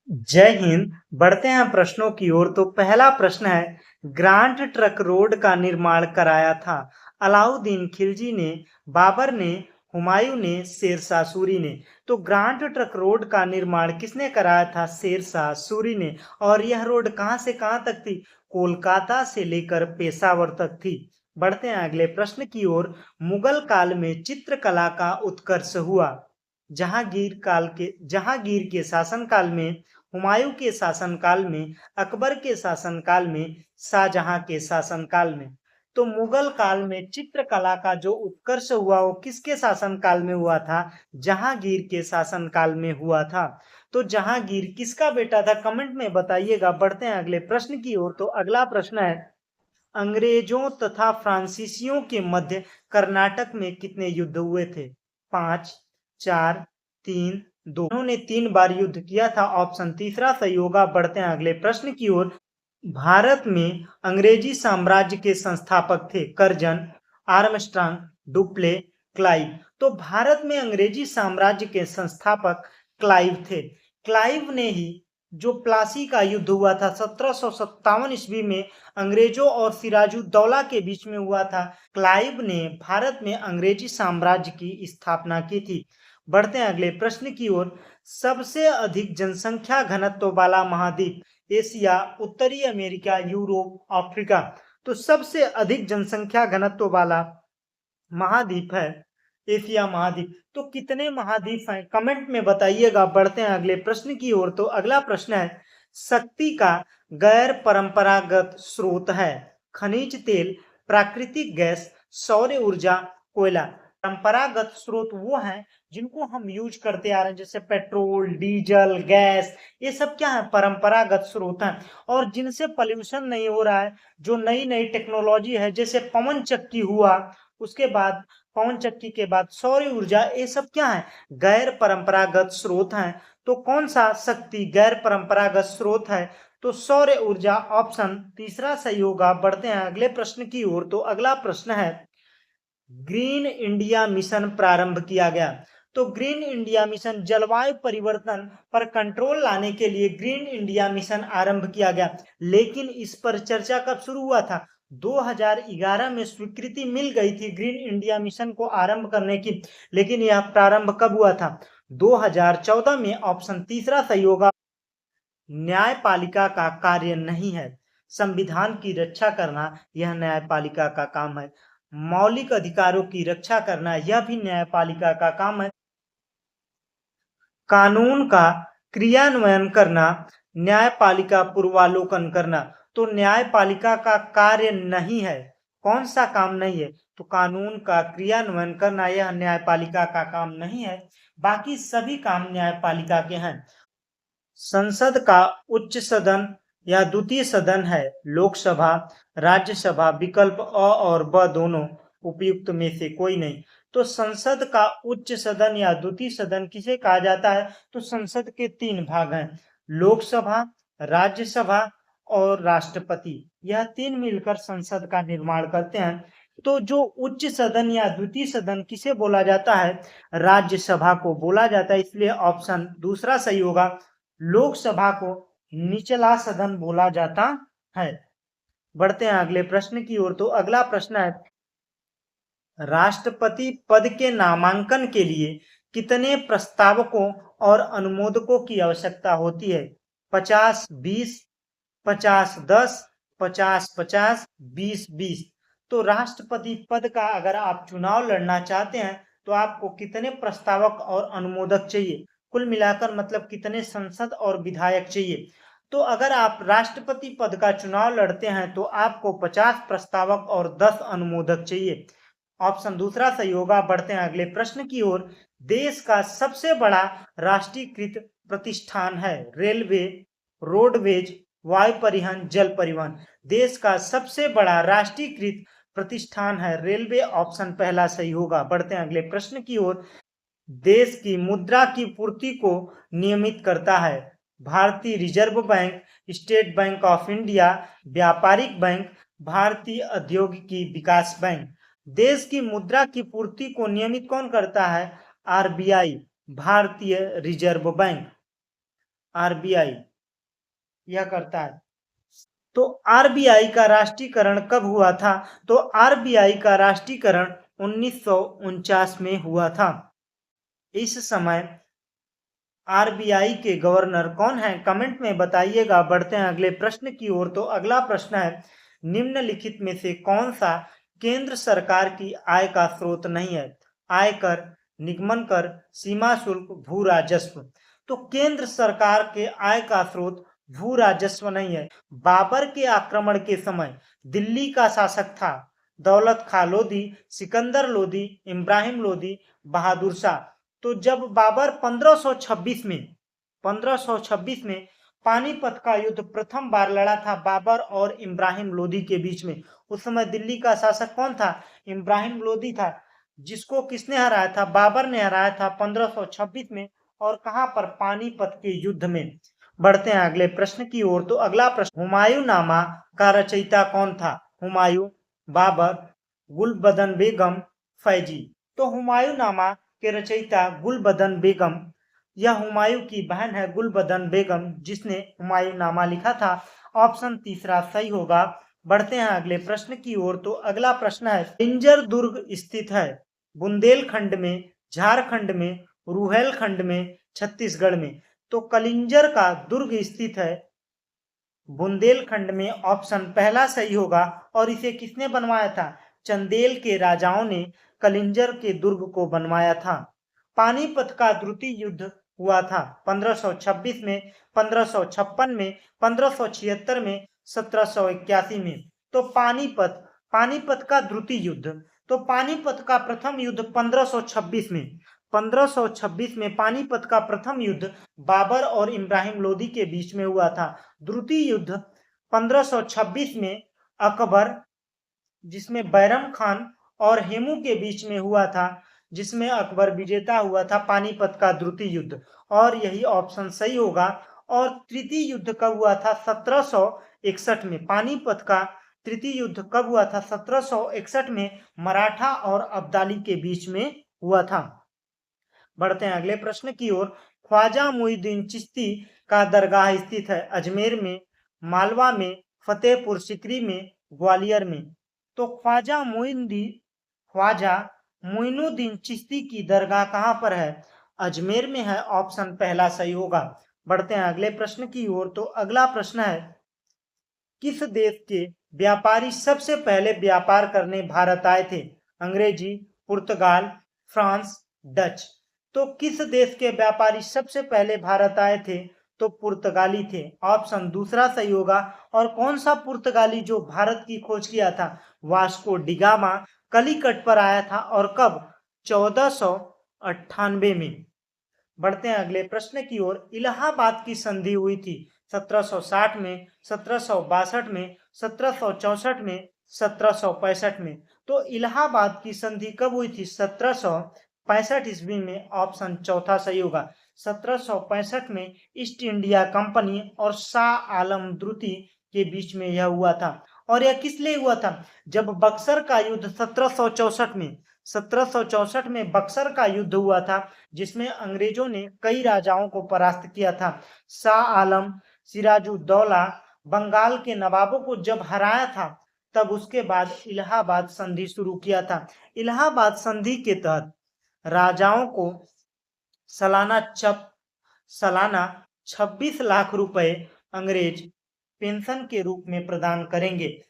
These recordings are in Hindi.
जय हिंद। बढ़ते हैं प्रश्नों की ओर। तो पहला प्रश्न है, ग्रांट ट्रक रोड का निर्माण कराया था? अलाउद्दीन खिलजी ने, बाबर ने, हुमायूं ने, शेरशाह सूरी ने। तो ग्रांट ट्रक रोड का निर्माण किसने कराया था? शेरशाह सूरी ने। और यह रोड कहां से कहां तक थी? कोलकाता से लेकर पेशावर तक थी। बढ़ते हैं अगले प्रश्न की ओर। मुगल काल में चित्रकला का उत्कर्ष हुआ। जहांगीर के शासनकाल में, हुमायूं के शासनकाल में, अकबर के शासनकाल में, शाहजहां के शासनकाल में। तो मुगल काल में चित्रकला का जो उत्कर्ष हुआ वो किसके शासनकाल में हुआ था? जहांगीर के शासनकाल में हुआ था। तो जहांगीर किसका बेटा था? कमेंट में बताइएगा। बढ़ते हैं अगले प्रश्न की ओर। तो अगला प्रश्न है, अंग्रेजों तथा फ्रांसीसियों के मध्य कर्नाटक में कितने युद्ध हुए थे? 5, 4, 3, 2। उन्होंने 3 बार युद्ध किया था। ऑप्शन तीसरा सही होगा। बढ़ते हैं अगले प्रश्न की ओर। भारत में अंग्रेजी साम्राज्य के संस्थापक थे? Curzon, Armstrong, Dupleix, Clive. तो भारत में अंग्रेजी साम्राज्य के संस्थापक क्लाइव थे। क्लाइव ने ही जो प्लासी का युद्ध हुआ था 1757 ईस्वी में अंग्रेजों और सिराजुद्दौला के बीच में हुआ था, क्लाइव ने भारत में अंग्रेजी साम्राज्य की स्थापना की थी। बढ़ते हैं अगले प्रश्न की ओर। सबसे अधिक जनसंख्या घनत्व वाला महाद्वीप? एशिया, उत्तरी अमेरिका, यूरोप, अफ्रीका। तो सबसे अधिक जनसंख्या घनत्व वाला महाद्वीप है एशिया महाद्वीप। तो कितने महाद्वीप हैं? कमेंट में बताइएगा। बढ़ते हैं अगले प्रश्न की ओर। तो अगला प्रश्न है, शक्ति का गैर परंपरागत स्रोत है? खनिज तेल, प्राकृतिक गैस, सौर ऊर्जा, कोयला। परंपरागत स्रोत वो हैं जिनको हम यूज करते आ रहे हैं, जैसे पेट्रोल, डीजल, गैस। ये सब क्या है? परंपरागत स्रोत हैं। और जिनसे पॉल्यूशन नहीं हो रहा है, जो नई नई टेक्नोलॉजी है, जैसे पवन चक्की हुआ, उसके बाद पवन चक्की के बाद सौर ऊर्जा, ये सब क्या है? गैर परंपरागत स्रोत हैं। तो कौन सा शक्ति गैर परंपरागत स्रोत है? तो सौर ऊर्जा। ऑप्शन तीसरा सही होगा। बढ़ते हैं अगले प्रश्न की ओर। तो अगला प्रश्न है, ग्रीन इंडिया मिशन प्रारंभ किया गया। तो ग्रीन इंडिया मिशन जलवायु परिवर्तन पर कंट्रोल लाने के लिए ग्रीन इंडिया मिशन आरंभ किया गया। लेकिन इस पर चर्चा कब शुरू हुआ था? 2011 में स्वीकृति मिल गई थी ग्रीन इंडिया मिशन को आरंभ करने की, लेकिन यह प्रारंभ कब हुआ था? 2014 में। ऑप्शन तीसरा सही होगा। न्यायपालिका का कार्य नहीं है संविधान की रक्षा करना, यह न्यायपालिका का काम है। मौलिक अधिकारों की रक्षा करना, यह भी न्यायपालिका का काम है। कानून का क्रियान्वयन करना, न्यायपालिका पूर्वालोकन करना। तो न्यायपालिका का कार्य नहीं है। कौन सा काम नहीं है? तो कानून का क्रियान्वयन करना, यह न्यायपालिका का काम नहीं है। बाकी सभी काम न्यायपालिका के हैं। संसद का उच्च सदन या द्वितीय सदन है? लोकसभा, राज्यसभा। विकल्प अ और ब दोनों उपयुक्त में से कोई नहीं। तो संसद का उच्च सदन या द्वितीय सदन किसे कहा जाता है? तो संसद के 3 भाग हैं, लोकसभा, राज्यसभा और राष्ट्रपति। यह 3 मिलकर संसद का निर्माण करते हैं। तो जो उच्च सदन या द्वितीय सदन किसे बोला जाता है? राज्यसभा को बोला जाता है। इसलिए ऑप्शन दूसरा सही होगा। लोकसभा को निचला सदन बोला जाता है। बढ़ते हैं अगले प्रश्न की ओर। तो अगला प्रश्न है, राष्ट्रपति पद के नामांकन के लिए कितने प्रस्तावकों और अनुमोदकों की आवश्यकता होती है? 50-20, 50-10, 50-50, 20-20। तो राष्ट्रपति पद का अगर आप चुनाव लड़ना चाहते हैं तो आपको कितने प्रस्तावक और अनुमोदक चाहिए? कुल मिलाकर मतलब कितने संसद और विधायक चाहिए? तो अगर आप राष्ट्रपति पद का चुनाव लड़ते हैं तो आपको 50 प्रस्तावक और 10 अनुमोदक चाहिए। ऑप्शन दूसरा सही होगा। बढ़ते हैं अगले प्रश्न की ओर। देश का सबसे बड़ा राष्ट्रीयकृत प्रतिष्ठान है? रेलवे, रोडवेज, वायु परिवहन, जल परिवहन। देश का सबसे बड़ा राष्ट्रीयकृत प्रतिष्ठान है रेलवे। ऑप्शन पहला सही होगा। बढ़ते हैं अगले प्रश्न की ओर। देश की मुद्रा की पूर्ति को नियमित करता है? भारतीय reserve bank, state bank of India, व्यापारिक बैंक, भारतीय औद्योगिकी विकास बैंक। देश की मुद्रा की पूर्ति को नियमित कौन करता है? आरबीआई, भारतीय रिजर्व बैंक। आरबीआई यह करता है। तो आरबीआई का राष्ट्रीयकरण कब हुआ था? तो आरबीआई का राष्ट्रीयकरण 1949 में हुआ था। इस समय आरबीआई के गवर्नर कौन है? कमेंट में बताइएगा। बढ़ते हैं अगले प्रश्न की ओर। तो अगला प्रश्न है, निम्नलिखित में से कौन सा केंद्र सरकार की आय का स्रोत नहीं है? आयकर, निगमन कर, सीमा शुल्क, भू राजस्व। तो केंद्र सरकार के आय का स्रोत भू राजस्व नहीं है। बाबर के आक्रमण के समय दिल्ली का शासक था दौलत खां लोधी, सिकंदर लोधी, इब्राहिम लोधी, बहादुर शाह। तो जब बाबर 1526 में पानीपत का युद्ध प्रथम बार लड़ा था बाबर और इब्राहिम लोधी के बीच में, उस समय दिल्ली का शासक कौन था? इब्राहिम लोधी था, जिसको किसने हराया था? बाबर ने हराया था 1526 में। और कहां पर? पानीपत के युद्ध में। बढ़ते हैं अगले प्रश्न की ओर। तो अगला प्रश्न, हुमायूंनामा का रचयिता कौन था? हुमायूं, बाबर, गुलबदन बेगम, फैजी। तो हुमायूंनामा के रचयिता गुलबदन बेगम, यह हुमायूं की बहन है गुलबदन बेगम, जिसने हुमायूंनामा लिखा था। ऑप्शन तीसरा सही होगा। बढ़ते हैं अगले प्रश्न की ओर। तो अगला प्रश्न है, कलिंजर दुर्ग स्थित है बुंदेलखंड में, झारखंड में, रुहेलखंड में, छत्तीसगढ़ में। तो कलिंजर का दुर्ग स्थित है बुंदेलखंड में। ऑप्शन पहला सही होगा। और इसे किसने बनवाया था? चंदेल के राजाओं ने कलिंजर के दुर्ग को बनवाया था। पानीपत का द्वितीय युद्ध हुआ था 1526 में, 1556 में, 1576 में, 1781 में। तो पानीपत का द्वितीय युद्ध। तो पानीपत का प्रथम युद्ध 1526 में, 1526 में पानीपत का प्रथम युद्ध बाबर और इब्राहिम लोदी के बीच में हुआ था। द्वितीय युद्ध 1526 में अकबर, जिसमें बैरम खान और हेमू के बीच में हुआ था, जिसमें अकबर विजेता हुआ था। पानीपत का द्वितीय युद्ध, और यही ऑप्शन सही होगा। और तृतीय युद्ध कब हुआ था? 1761 में। पानीपत का तृतीय युद्ध कब हुआ था? 1761 में मराठा और अब्दाली के बीच में हुआ था। बढ़ते हैं अगले प्रश्न की ओर। ख्वाजा मुईनुद्दीन चिश्ती का दरगाह स्थित है अजमेर में, मालवा में, फतेहपुर सिकरी में, ग्वालियर में। तो ख्वाजा मुईनुद्दीन चिश्ती की दरगाह कहां पर है? अजमेर में है। ऑप्शन पहला सही होगा। बढ़ते हैं अगले प्रश्न की ओर। तो अगला प्रश्न है, किस देश के व्यापारी सबसे पहले व्यापार करने भारत आए थे? अंग्रेजी, पुर्तगाल, फ्रांस, डच। तो किस देश के व्यापारी सबसे पहले भारत आए थे? तो पुर्तगाली थे। ऑप्शन दूसरा सही होगा। और कौन सा पुर्तगाली जो भारत की खोज किया था? वास्को डिगामा कलिकट पर आया था। और कब? 1498 में। बढ़ते हैं अगले प्रश्न की ओर। इलाहाबाद की संधि हुई थी 1760 में, 1762 में, 1764 में, 1765 में। तो इलाहाबाद की संधि कब हुई थी? 1765 ईस्वी में। ऑप्शन चौथा सही होगा। 1765 में ईस्ट इंडिया कंपनी और शाह आलम द्वितीय के बीच में यह हुआ था। और यह किस लिए हुआ था? जब बक्सर का युद्ध 1764 में बक्सर का युद्ध हुआ था, जिसमें अंग्रेजों ने कई राजाओं को परास्त किया था। शाह आलम, सिराजुद्दौला, बंगाल के नवाबों को जब हराया था, तब उसके बाद इलाहाबाद संधि शुरू किया था। इलाहाबाद संधि के तहत राजाओं को सालाना 26 लाख रुपए अंग्रेज पेंशन के रूप में प्रदान करेंगे।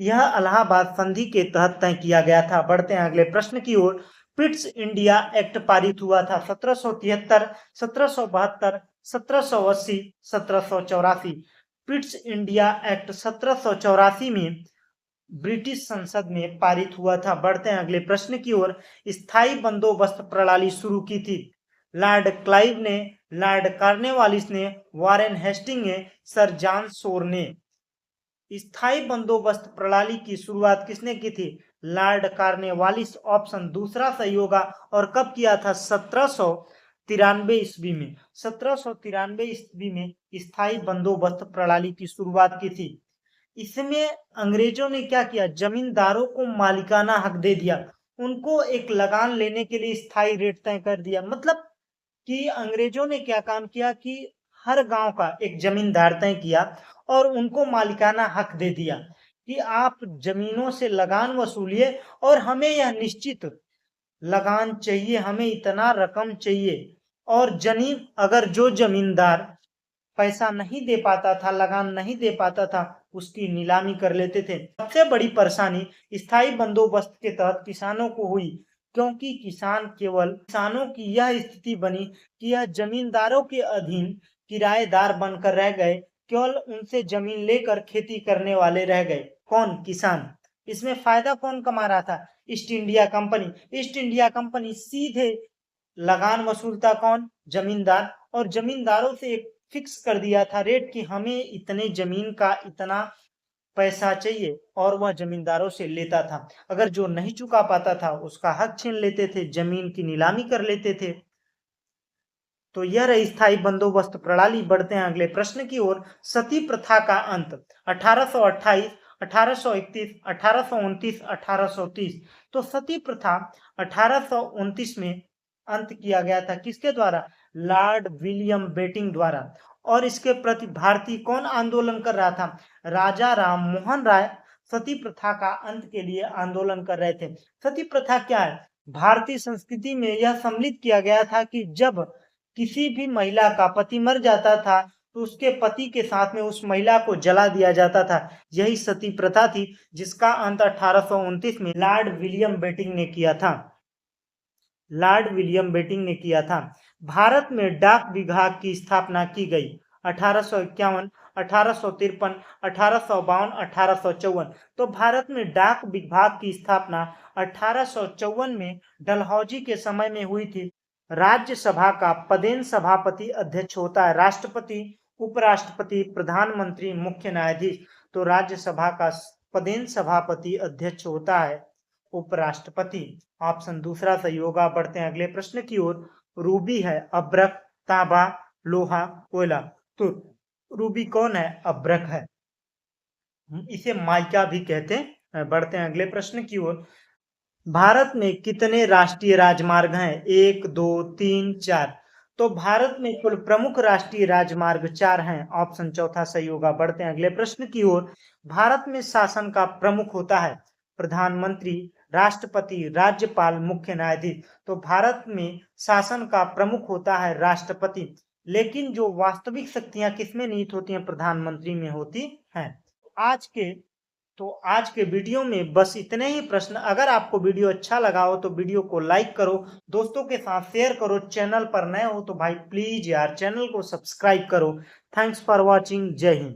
यह इलाहाबाद संधि के तहत तय किया गया था। बढ़ते हैं अगले प्रश्न की ओर। पिट्स इंडिया एक्ट पारित हुआ था 1773, 1772, 1780, 1784। पिट्स इंडिया एक्ट 1784 में ब्रिटिश संसद में पारित हुआ था। बढ़ते हैं अगले प्रश्न की ओर। स्थायी बंदोबस्त प्रणाली शुरू की थी लॉर्ड क्लाइव ने, लॉर्ड कॉर्नवालिस ने, वारेन हेस्टिंग ने, सर जॉन शोर ने। स्थायी बंदोबस्त प्रणाली की शुरुआत किसने की थी? Lord Cornwallis. ऑप्शन दूसरा सही होगा। और कब किया था? 1793 ईस्वी में। 1793 ईस्वी में स्थायी बंदोबस्त प्रणाली की शुरुआत की थी। इसमें अंग्रेजों ने क्या किया? जमींदारों को मालिकाना हक दे दिया, उनको एक लगान लेने के लिए स्थायी रेट तय कर दिया। मतलब कि अंग्रेजों ने क्या काम किया कि हर गांव का एक जमींदार तय किया और उनको मालिकाना हक दे दिया कि आप जमीनों से लगान वसूलिए और हमें यह निश्चित लगान चाहिए, हमें इतना रकम चाहिए। और जमीन अगर जो जमींदार पैसा नहीं दे पाता था, लगान नहीं दे पाता था, उसकी नीलामी कर लेते थे। सबसे बड़ी परेशानी स्थायी बंदोबस्त के तहत किसानों को हुई, क्योंकि किसानों की यह स्थिति बनी कि यह जमींदारों के अधीन किराएदार बनकर रह गए, केवल उनसे जमीन लेकर खेती करने वाले रह गए। कौन? किसान। इसमें फायदा कौन कमा रहा था? East India company. East India company सीधे लगान वसूलता कौन? जमींदार। और जमींदारों से एक फिक्स कर दिया था रेट कि हमें इतने जमीन का इतना पैसा चाहिए, और वह जमींदारों से लेता था। अगर जो नहीं चुका पाता था उसका हक छीन लेते थे, जमीन की नीलामी कर लेते थे। तो यह रही स्थायी बंदोबस्त प्रणाली। बढ़ते हैं अगले प्रश्न की ओर। सती प्रथा का अंत 1828, 1831, 1829, 1830। तो सती प्रथा 1829 में अंत किया गया था। किसके द्वारा? लॉर्ड विलियम बेटिंक द्वारा। और इसके प्रति भारतीय कौन आंदोलन कर रहा था? राजा राम मोहन राय सती प्रथा का अंत के लिए आंदोलन कर रहे थे। सती प्रथा क्या है? भारतीय संस्कृति में यह सम्मिलित किया गया था कि जब किसी भी महिला का पति मर जाता था तो उसके पति के साथ में उस महिला को जला दिया जाता था। यही सती प्रथा थी, जिसका अंत 1829 में लॉर्ड विलियम बेटिंक ने किया था। लॉर्ड विलियम बेटिंक ने किया था। भारत में डाक विभाग की स्थापना की गई 1851, 1853, 1852, 1854। तो भारत में डाक विभाग की स्थापना 1854 में डलहौजी के समय में हुई थी। राज्यसभा का पदेन सभापति अध्यक्ष होता है राष्ट्रपति, उपराष्ट्रपति, प्रधानमंत्री, मुख्य न्यायाधीश। तो राज्यसभा का पदेन सभापति अध्यक्ष होता है उपराष्ट्रपति। ऑप्शन दूसरा सही होगा। बढ़ते हैं अगले प्रश्न की ओर। रूबी है अभ्रक, तांबा, लोहा, कोयला। तो रूबी कौन है? अभ्रक है। इसे माइका भी कहते हैं। बढ़ते हैं अगले प्रश्न की ओर। भारत में कितने राष्ट्रीय राजमार्ग हैं? 1, 2, 3, 4। तो भारत में कुल प्रमुख राष्ट्रीय राजमार्ग 4 हैं। ऑप्शन चौथा सही होगा। बढ़ते हैं अगले प्रश्न की ओर। भारत में शासन का प्रमुख होता है प्रधानमंत्री, राष्ट्रपति, राज्यपाल, मुख्य न्यायाधीश। तो भारत में शासन का प्रमुख होता है राष्ट्रपति, लेकिन जो वास्तविक शक्तियां किसमें निहित होती हैं? प्रधानमंत्री में होती हैं। आज के वीडियो में बस इतने ही प्रश्न। अगर आपको वीडियो अच्छा लगा हो तो वीडियो को लाइक करो, दोस्तों के साथ शेयर करो। चैनल पर नए हो तो भाई प्लीज यार चैनल को सब्सक्राइब करो। Thanks for watching. जय हिंद।